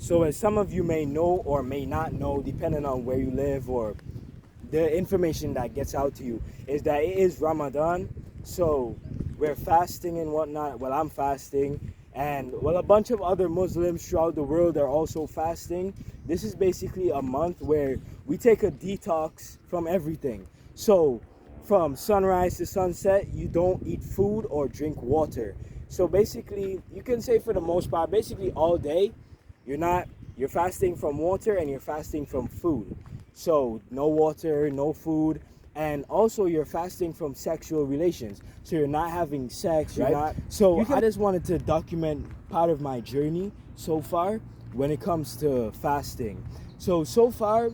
So as some of you may know or may not know, depending on where you live or the information that gets out to you, is that it is Ramadan. So we're fasting and whatnot. Well, I'm fasting, and well, a bunch of other Muslims throughout the world are also fasting. This is basically a month where we take a detox from everything. So from sunrise to sunset, you don't eat food or drink water. So basically, you can say for the most part, basically all day, you're fasting from water and you're fasting from food. So no water, no food, and also you're fasting from sexual relations. So you're not having sex, you're Right. not. So I just wanted to document part of my journey so far when it comes to fasting. So far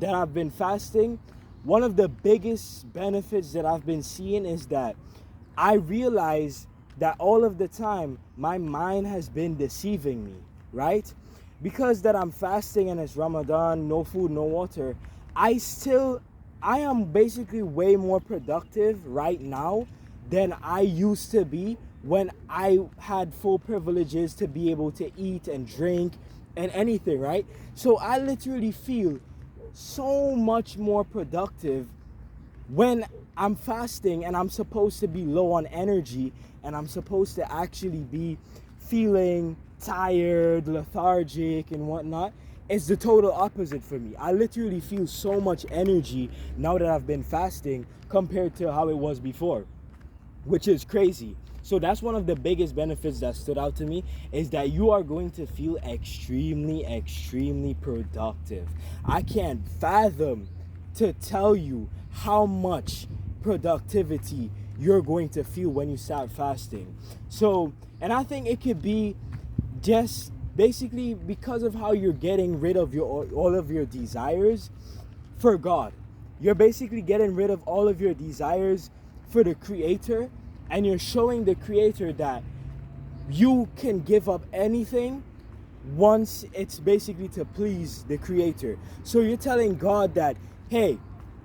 that I've been fasting, one of the biggest benefits that I've been seeing is that I realize that all of the time my mind has been deceiving me, right? Because that I'm fasting and it's Ramadan, no food, no water, I am basically way more productive right now than I used to be when I had full privileges to be able to eat and drink and anything, right? So I literally feel so much more productive when I'm fasting and I'm supposed to be low on energy and I'm supposed to actually be feeling tired, lethargic, and whatnot. It's the total opposite for me. I literally feel so much energy now that I've been fasting compared to how it was before, which is crazy. So that's one of the biggest benefits that stood out to me, is that you are going to feel extremely productive. I can't fathom to tell you how much productivity you're going to feel when you start fasting. So, and I think it could be just basically because of how you're getting rid of all of your desires for God. You're basically getting rid of all of your desires for the Creator, and you're showing the Creator that you can give up anything once it's basically to please the Creator. So you're telling God that, hey,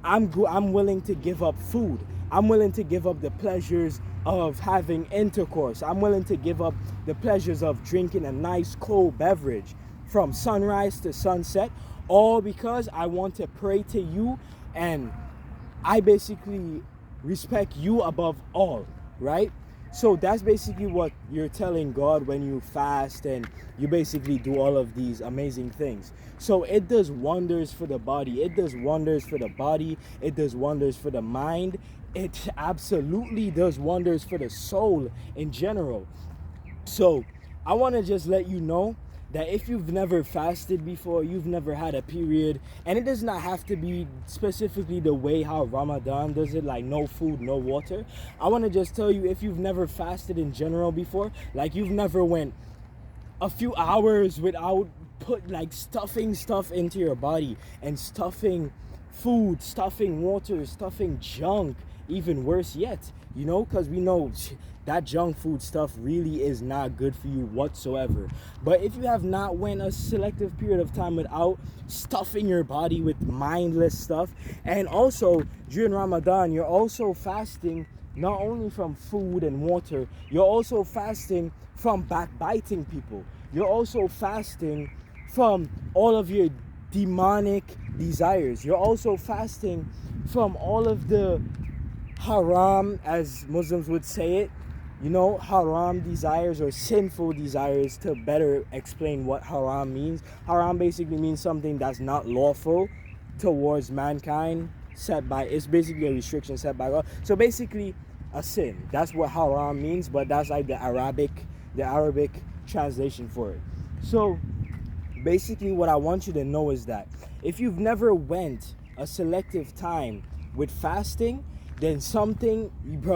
I'm willing to give up food. I'm willing to give up the pleasures of having intercourse. I'm willing to give up the pleasures of drinking a nice cold beverage from sunrise to sunset, all because I want to pray to you, and I basically respect you above all, right? So that's basically what you're telling God when you fast and you basically do all of these amazing things. So it does wonders for the body. It does wonders for the body. It does wonders for the mind. It absolutely does wonders for the soul in general. So I want to just let you know that if you've never fasted before, you've never had a period, and it does not have to be specifically the way how Ramadan does it, like no food, no water. I want to just tell you, if you've never fasted in general before, like you've never went a few hours without stuffing stuff into your body and stuffing food, stuffing water, stuffing junk, even worse yet, because we know that junk food stuff really is not good for you whatsoever. But if you have not went a selective period of time without stuffing your body with mindless stuff, and also during Ramadan, you're also fasting not only from food and water, you're also fasting from backbiting people. You're also fasting from all of your demonic desires. You're also fasting from all of the haram, as Muslims would say it, haram desires or sinful desires. To better explain what haram means, haram basically means something that's not lawful towards mankind, it's basically a restriction set by God. So basically a sin. That's what haram means, but that's like the Arabic translation for it. So basically what I want you to know is that if you've never went a selective time with fasting, then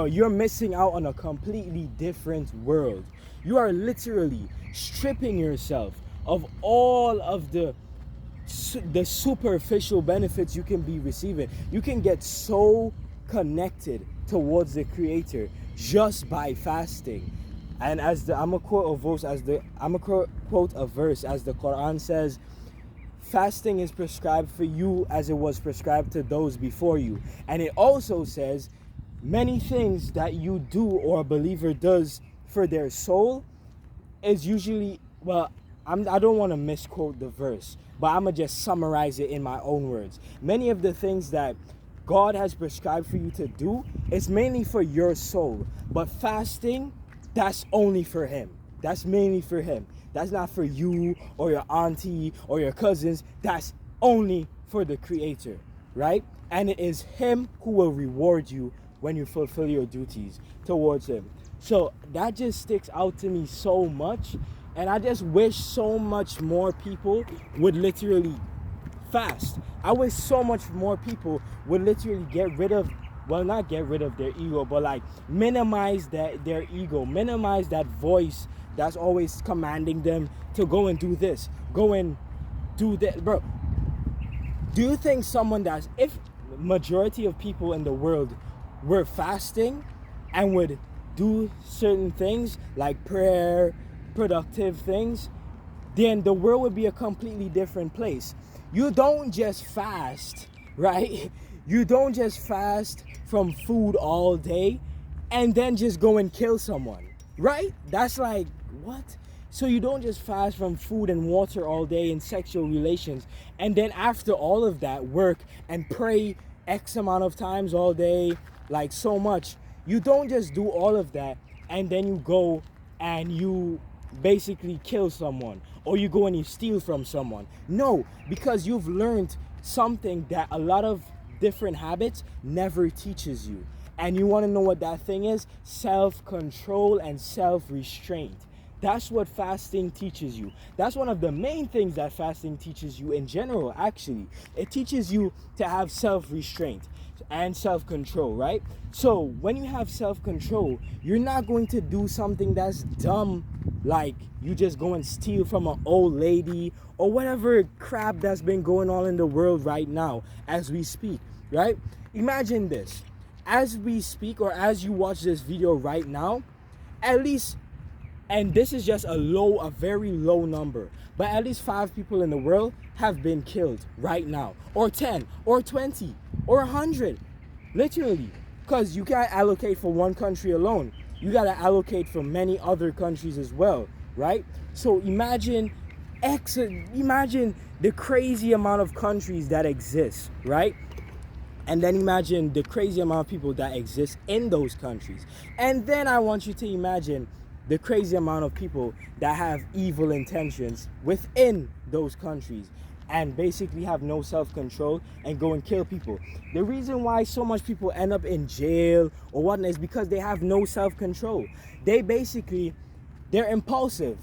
you're missing out on a completely different world. You are literally stripping yourself of all of the superficial benefits you can be receiving. You can get so connected towards the Creator just by fasting. And I'm gonna quote a verse as the Quran says, fasting is prescribed for you as it was prescribed to those before you. And it also says many things that you do or a believer does for their soul is usually, I don't want to misquote the verse, but I'm going to just summarize it in my own words. Many of the things that God has prescribed for you to do is mainly for your soul. But fasting, that's only for him. That's mainly for him. That's not for you or your auntie or your cousins. That's only for the Creator, right? And it is him who will reward you when you fulfill your duties towards him. So that just sticks out to me so much. And I just wish so much more people would literally fast. I wish so much more people would literally get rid of, well, not get rid of their ego, but like minimize their ego, minimize that voice that's always commanding them to go and do this, go and do that. Bro, do you think someone that's, if majority of people in the world were fasting and would do certain things like prayer, productive things, then the world would be a completely different place. You don't just fast, right? You don't just fast from food all day and then just go and kill someone, right? That's like, what? So you don't just fast from food and water all day and sexual relations, and then after all of that, work and pray X amount of times all day, like so much. You don't just do all of that and then you go and you basically kill someone, or you go and you steal from someone. No, because you've learned something that a lot of different habits never teaches you. And you want to know what that thing is? Self-control and self-restraint. That's what fasting teaches you. That's one of the main things that fasting teaches you in general, actually. It teaches you to have self-restraint and self-control, right? So when you have self-control, you're not going to do something that's dumb, like you just go and steal from an old lady or whatever crap that's been going on in the world right now as we speak, right? Imagine this. As we speak, or as you watch this video right now, at least, and this is just a very low number, but at least 5 people in the world have been killed right now, or 10, or 20, or 100, literally, because you can't allocate for one country alone. You got to allocate for many other countries as well, right? So imagine the crazy amount of countries that exist, right? And then imagine the crazy amount of people that exist in those countries. And then I want you to imagine the crazy amount of people that have evil intentions within those countries and basically have no self-control and go and kill people. The reason why so much people end up in jail or whatnot is because they have no self-control. They're impulsive.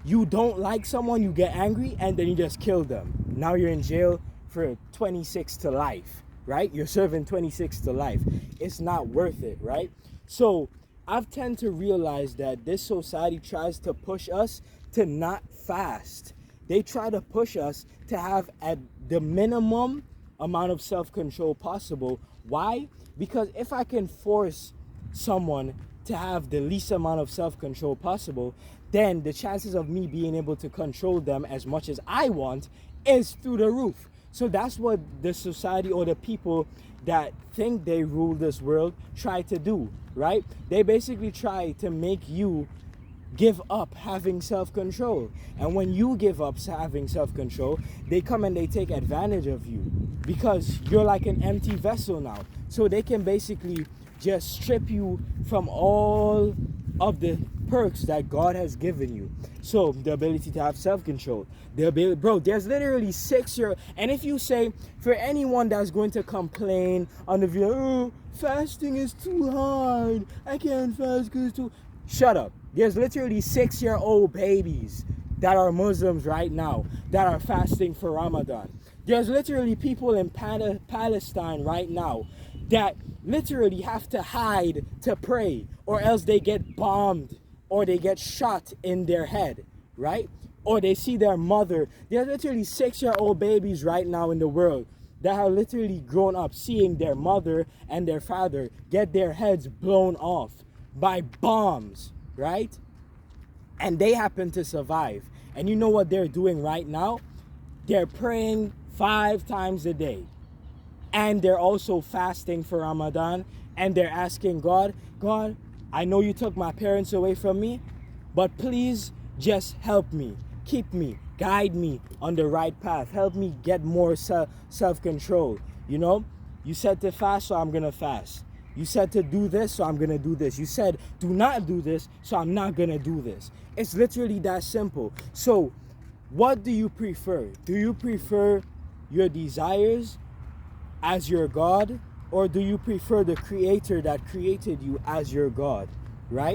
You don't like someone, you get angry, and then you just kill them. Now you're in jail for 26 to life, right? You're serving 26 to life. It's not worth it, right? So I've tend to realize that this society tries to push us to not fast. They try to push us to have at the minimum amount of self-control possible. Why? Because if I can force someone to have the least amount of self-control possible, then the chances of me being able to control them as much as I want is through the roof. So that's what the society or the people that think they rule this world try to do, right? They basically try to make you give up having self-control. And when you give up having self-control, they come and they take advantage of you because you're like an empty vessel now. So they can basically just strip you from all of the perks that God has given you. So the ability to have self-control, the ability, bro, there's literally 6-year, and if you say, for anyone that's going to complain on the video, oh, fasting is too hard, I can't fast because it's too, shut up. There's literally 6-year-old babies that are Muslims right now that are fasting for Ramadan. There's literally people in Palestine right now that literally have to hide to pray, or else they get bombed or they get shot in their head, right? Or they see their mother. There's literally 6-year-old babies right now in the world that have literally grown up seeing their mother and their father get their heads blown off by bombs, right? And they happen to survive. And you know what they're doing right now? They're praying 5 times a day. And they're also fasting for Ramadan. And they're asking God, God, I know you took my parents away from me, but please just help me. keep me, guide me on the right path, help me get more self-control. You know, you said to fast, so I'm gonna fast. You said to do this, so I'm gonna do this. You said do not do this, so I'm not gonna do this. It's literally that simple. So what do you prefer? Do you prefer your desires as your God, or do you prefer the creator that created you as your God, right?